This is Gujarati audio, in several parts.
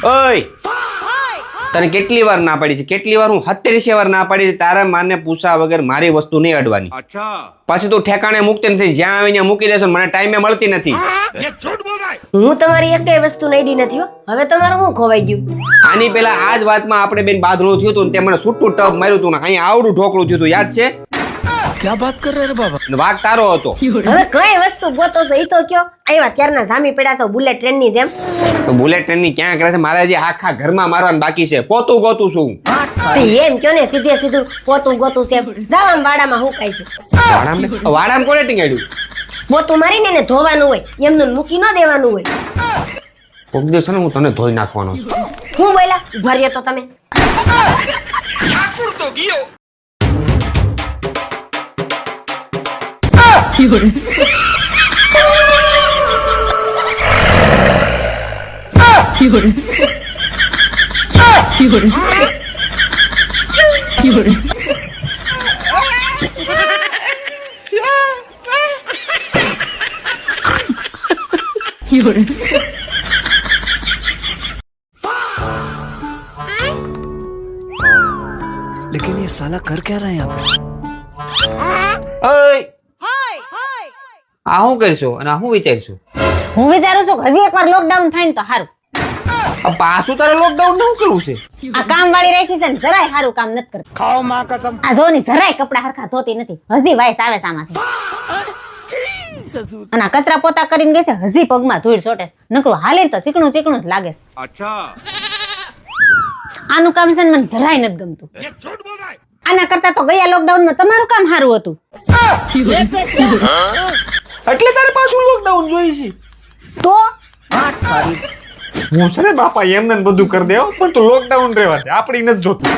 ઓય તને કેટલી વાર ના પાડી છે, કેટલી વાર હું 70 વાર ના પાડી છે, તારા માને પૂછા વગર મારી વસ્તુ નહીં અડવાની. પછી તું ઠેકાણે મૂકતી નથી, જ્યાં આવે ત્યાં મૂકી દેશો, મને ટાઈમે મળતી નથી. હું તમારી એકેય વસ્તુ નઈડી નથી હો. હવે તમારું હું ખોવાઈ ગયું? આની પેલા આ જ વાતમાં આપણે બેન બાંધણું થયું હતું ને તે મને છૂટું ટપ માર્યું હતું ને અહીંયા આવડું ઢોકળું થયું હતું, યાદ છે? क्या बात कर रहे बाबा? વાઘ તારો હતો. હવે કઈ વસ્તુ ગોતો છો ઈ તો કયો. આવ્યા ત્યારના જામી પડ્યા છો બુલેટ ટ્રેન ની જેમ. તો બુલેટ ટ્રેન ની ક્યાં કરે છે? મારે હજી આખા ઘરમાં મારવાનું બાકી છે. પોતું ગોતું છું. એમ કયો ને સીધે સીધું પોતું ગોતું છે. જાવ આમ વાડામાં હુકાય છે. વાડામાં કોને ટીંગાડ્યું? પોતું મારીને એને ધોવાનું હોય, એમનું મૂકી ન દેવાનું હોય. કોક દિવસ ને હું તને ધોઈ નાખવાનો છું. હું બોલા ઉભા રહ્યો તો તમે. लेकिन ये साला कर क्या रहा है यहाँ पे? આ શું કરશો અને આ શું વિચારશો? હું વિચારું છું કે હજી એકવાર લોકડાઉન થાય ને તો સારું. પાછું તારે લોકડાઉન નું કરવું છે? આ કામ વાળી રાખી છે ને જરાય સારું કામ નથી કરતી. खाओ माँ कसम. આ જો ની જરાય કપડા હરખા ધોતી નથી, હજી વાઈસ આવે સામાંથી. અને આ કચરા પોતા કરીને ગઈ છે, હજી પગમાં ધૂળ સોટે છે. નકરું હાલે તો ચીકણું ચીકણું જ લાગે છે. આનું કામ છે ને મને જરાય નથી ગમતું. આના કરતા તો ગયા લોકડાઉન માં તમારું કામ સારું હતું. એટલે તારે પાછું લોકડાઉન જોઈ છે? તો હું છે ને બાપા એમને બધું કરી દેવો, પણ તું લોકડાઉન રહેવા દે, આપણી નથી જોતું.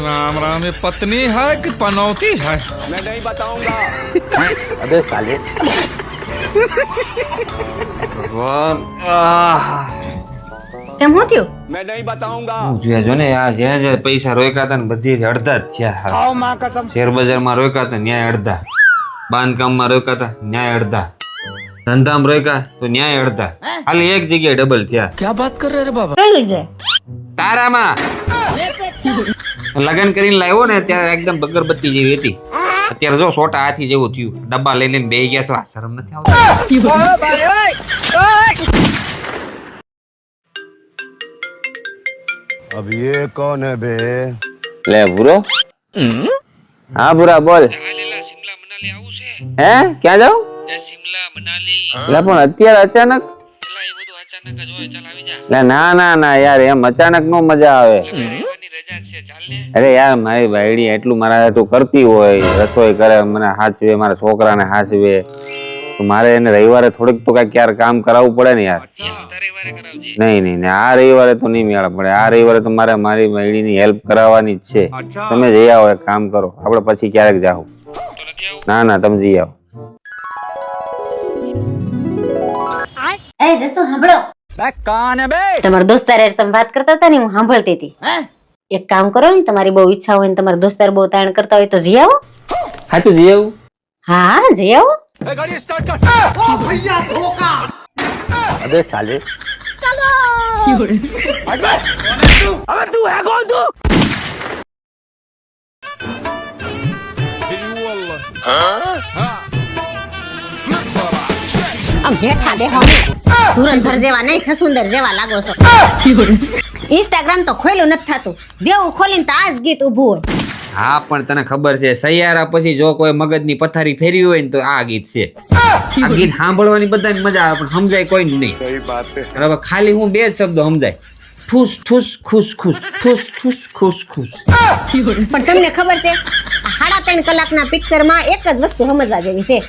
राम राम, ये पत्नी है कि पनौती है? मैं नहीं बताऊंगा. अबे साले. ભગવાન કેમ હું થયું? मैं नहीं बताऊंगा. હું જોયા જો ને આ જ્યાં જ્યાં પૈસા રોક્યા હતા ને બધી અડધા જ થયા. खाओ माँ कसम. શેર બજારમાં રોક્યા હતા ન્યાય અડધા, બાંધકામમાં રોક્યા હતા ન્યાય અડધા, ધંધામાં રોક્યા તો ન્યાય અડધા, ખાલી એક જગ્યાએ ડબલ થયા. क्या बात कर रहे बाबा? તારામાં લગન કરીને લાવ્યો ને ત્યારે એકદમ બગરબત્તી જેવી હતી, અત્યારે જો સોટા હાથી જેવું થયું. ડબ્બા લઈને બેહી ગયા છો, આ શરમ નથી આવતી? अब ये कौन है बे? લે ભૂરો. હા ભૂરા બોલ. શિમલા મનાલી આવું છે? હે ક્યાં જાવ? શિમલા મનાલી લે પણ અત્યારે અચાનક? પેલા એ બધું અચાનક જ હોય. ચાલ આવી જા. લે ના ના ના યાર, એમ અચાનક નો મજા આવે. રવિવારની રજા છે, ચાલ ને. અરે યાર મારી બાયડી એટલું મારા હાટું કરતી હોય, રસોઈ કરે, મને હાચવે, મારા છોકરાને હાચવે, તો મારે એને રવિવારે થોડીક તો કઈક યાર કામ કરાવવું પડે ને યાર. રવિવારે કરાવજે. નહીં નહીં આ રવિવારે તો નહીં મેળ પડે. આ રવિવારે તો મારે મારી બાયડીની હેલ્પ કરાવવાની જ છે. તમે જઈ આવો, એક કામ કરો, આપણે પછી ક્યારેક જાઓ. તો નથી આવું? ના ના તમે જઈ આવો. એ જસુ સાંભળો. कौन है बे? તમારા દોસ્તાર હારે તમે વાત કરતા હતા ને, હું સાંભળતી હતી. એક કામ કરો ને, તમારી બહુ ઈચ્છા હોય ને તમારા દોસ્તાર બહુ તાણ કરતા હોય તો જઈ આવો. હા તું જઈ આવું. હા જઈ આવો. गाड़ी स्टार्ट कर. ओ भैया धोखा. अबे साले. अबे तू है कौन तू? આમ જેઠા દેહો ધુરંધર જેવા નહીં, છસુંદર જેવા લાગો છો. ઇન્સ્ટાગ્રામ તો ખોલ્યું નથી થતું, જેવું ખોલીને તો આ જ ગીત ઊભું હોય. હા પણ તને ખબર છે સૈયારા પછી જો કોઈ મગજની પથારી ફેરવી હોય ને તો આ ગીત છે. આ ગીત સાંભળવાની બધાને મજા આવે પણ સમજાય કોઈનું નહીં. सही बात है. બરાબર, ખાલી હું બે જ શબ્દો સમજાય, ઠૂસ ઠૂસ ખુશ ખુશ, ઠૂસ ઠૂસ ખુશ ખુશ. પણ તમને ખબર છે, આ 3.5 કલાકના પિક્ચરમાં એક જ વસ્તુ સમજવા જેવી છે.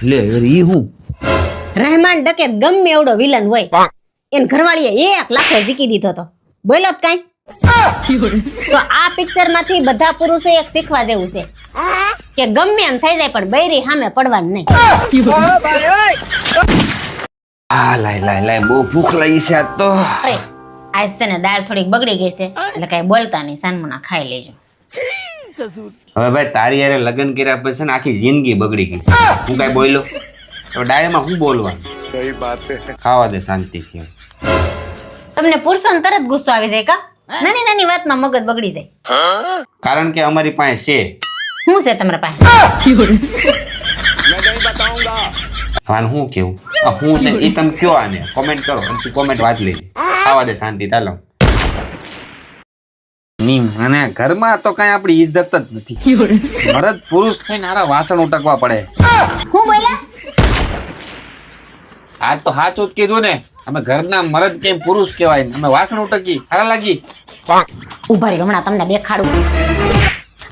લે ઈ હું રહેમાન ડકેત ગમે એવડો વિલન હોય, એને ઘરવાળીએ 1 લાખો જીકી દીધો તો બોલો જ કાંઈ. તો આ પિક્ચર માંથી બધા પુરુષો એક શીખવા જેવું છે કે ગમે એમ થઈ જાય પણ બૈરી સામે પડવાનું નહીં. આ લાય બહુ ભૂખ લાગી છે આજ તો. અરે આજ છે ને દાળ થોડીક બગડી ગઈ છે એટલે કઈ બોલતા નહીં, સાનમુના ખાઈ લેજો. હવે ભાઈ તારી યારે લગ્ન કર્યા પછી છે ને આખી જિંદગી બગડી ગઈ. હું કાંઈ બોલ્યો? હવે ડાયરીમાં હું બોલવાનું? सही बात है. ખાવા દે શાંતિથી. તમને પુરુષોને તરત ગુસ્સો આવી જાય કા? નાની નાની વાતમાં મગજ બગડી જાય. કારણ કે અમારી પાસે છે. શું છે તમારા પાસે? मैं नहीं बताऊंगा. હવે હું કેવું? હું છે એ તમે કયો આને કોમેન્ટ કરો અને તું કોમેન્ટ વાંચ લેજે. ખાવા દે શાંતિ ચાલો. અને ઘરમાં તો કઈ આપણી ઇજ્જત જ નથી. મરદ પુરુષ થઈને હારા વાસણ ઉટકવા પડે. હું બોલ્યા? આજ તો સાચું જ કીધું ને. અમે ઘરના મરદ કેમ પુરુષ કહેવાય ને અમે વાસણ ઉટકી હારા લાગી. ઉભા રહી હમણાં તમને દેખાડું.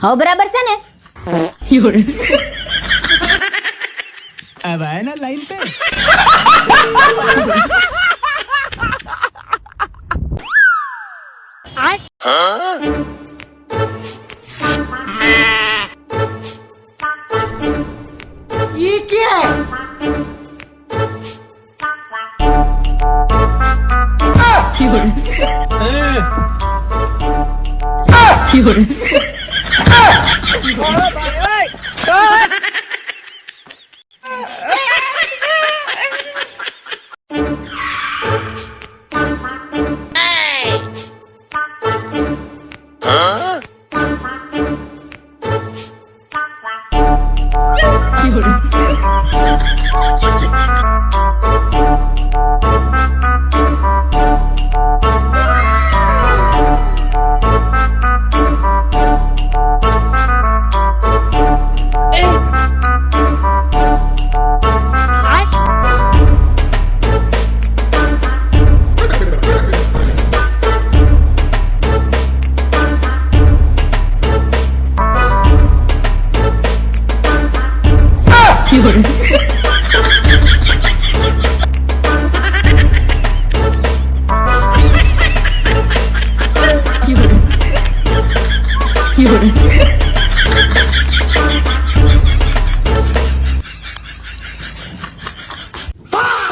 હવે બરાબર છે ને? अब आए ना लाइन पे.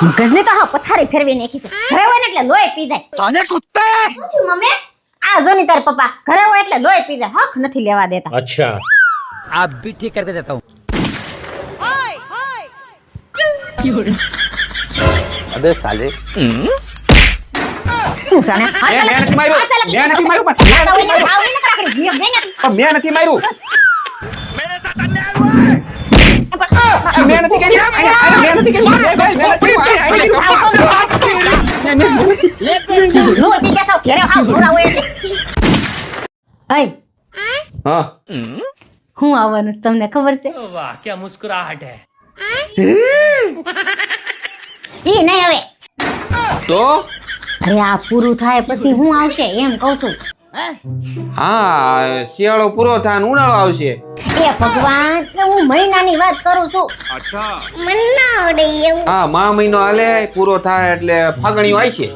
મગજને તો હા પથારી ફેરવી નાખી છે. ઘરે હોય ને એટલે લોહી પી જાય. साले कुत्ते. શું મમ્મી? આ જો ની તાર પપ્પા ઘરે હોય એટલે લોહી પી જાય. હક નથી લેવા દેતા. आप भी ठीक करके देता हूँ. अबे साले. શું જાણે? મેં નથી માર્યું. મેં નથી માર્યું પણ મેં નથી માર્યું. મેં નથી કરી. મેં નથી કરી. લોહી પી ગયા સાવ ઘરે હાવ ઘોડા હોય એટલે. અય હા હું આવવાનું છે તમને ખબર છે? वाह क्या मुस्कुराहट है. ઈ નહીં હવે. તો અરે આ પૂરું થાય પછી હું આવશે એમ કહું છું. હા શિયાળો પૂરો થાય ને ઉનાળો આવશે. એ ભગવાન હું મહિનાની વાત કરું છું. अच्छा. મને ના આવડે એવું. હા મા મહિનો હાલે પૂરો થાય એટલે ફાગણીઓ આવી છે.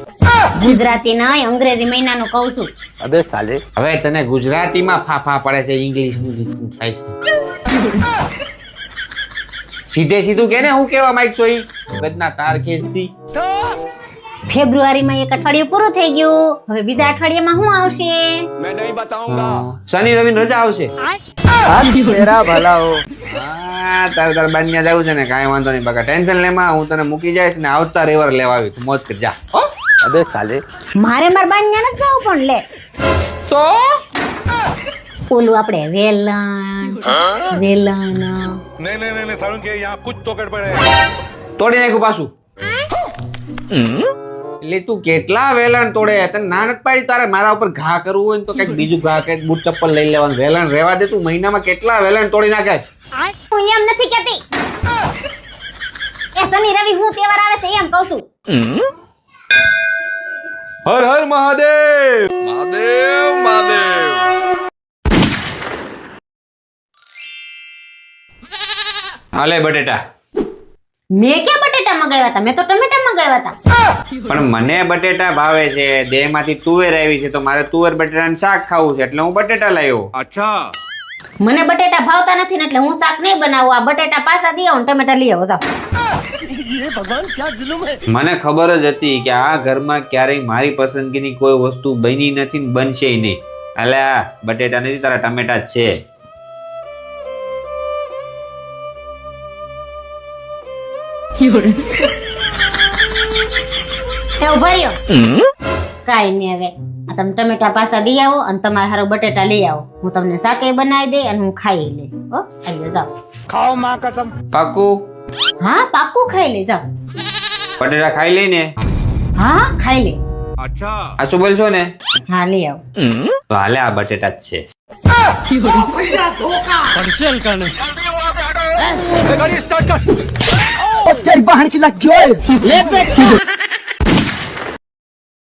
ગુજરાતી ના અંગ્રેજી મહિનાનું કહું છું. अबे साले. હવે તને ગુજરાતીમાં ફાફા પડે છે ઇંગ્લિશ થાય છે. સીધે સીધું કે ને હું કેવા માંગશો ઈ મગજના તાર ખેંચતી. ફેબ્રુઆરીમાં એક અઠવાડિયું પૂરું થઈ ગયું. હવે બીજા અઠવાડિયામાં શું આવશે? मैं नहीं बताऊंगा. શનિ રવિ રજા આવશે. तेरा भला हो. હા તારે બાન્યા જાવું છે ને કાંઈ વાંધો નહીં બકા ટેન્શન લેમાં હું તને મૂકી જઈશ ને આવતા રવિવાર લેવા આવી તું મોજ કર જા. હો अबे साले. મારે માર બાન્યા નથી જવું પણ લે તો ઓલું આપણે વેલણ नहीं नहीं नहीं सारुण के यहाँ कुछ तो गड़बड़ है. તોડી નાખ્યું પાછું. એટલે તું કેટલા વેલણ તોડે તને ના નથી પાડી તારે મારા ઉપર ઘા કરવું હોય ને તો કઈક બીજું ઘા કઈક બૂટ ચપ્પલ લઈ લેવાનું વેલણ રહેવા દે તું મહિનામાં કેટલા વેલણ તોડી નાખે. હું એમ નથી કેતી. એ શનિ રવિ હું તહેવાર આવે છે એમ કહું છું. હર હર મહાદેવ. महादेव महादेव. હાલે બટેટા. મેં ક્યાં બટેટા મગાવ્યા હતા? મેં તો ટમેટા મગાવ્યા હતા. પણ મને બટેટા ભાવે છે દેહમાંથી તુવેર આવી છે તો મારે તુવેર બટેટાનું શાક ખાવું છે એટલે હું બટેટા લાવ્યો. अच्छा. મને બટેટા ભાવતા નથી ને એટલે હું શાક નહીં બનાવું. આ બટેટા પાછા દઈ આવો ને ટમેટા લઈ આવો જાઓ. મને ખબર જ હતી કે આ ઘરમાં ક્યારેય મારી પસંદગીની કોઈ વસ્તુ બની નથી ને બનશે નહીં. અલ્યા બટેટા નથી તારા ટમેટા જ છે. એ ઉભા રહ્યો. કાંઈ નહીં હવે આ તમે ટમેટા પાસા દઈ આવો અને તમારા હારો બટેટા લઈ આવો. હું તમને શાકે બનાવી દે અને હું ખાઈ લે. હો આવ્યો જાઓ. પાકું હા પાક્કું ખાઈ લે જાઓ. બટેટા ખાઈ લઈને હા ખાઈ લે. આ શું બોલશો ને હા લઈ આવો. તો હાલે આ બટેટા જ છે. तेरी बहन की लग गई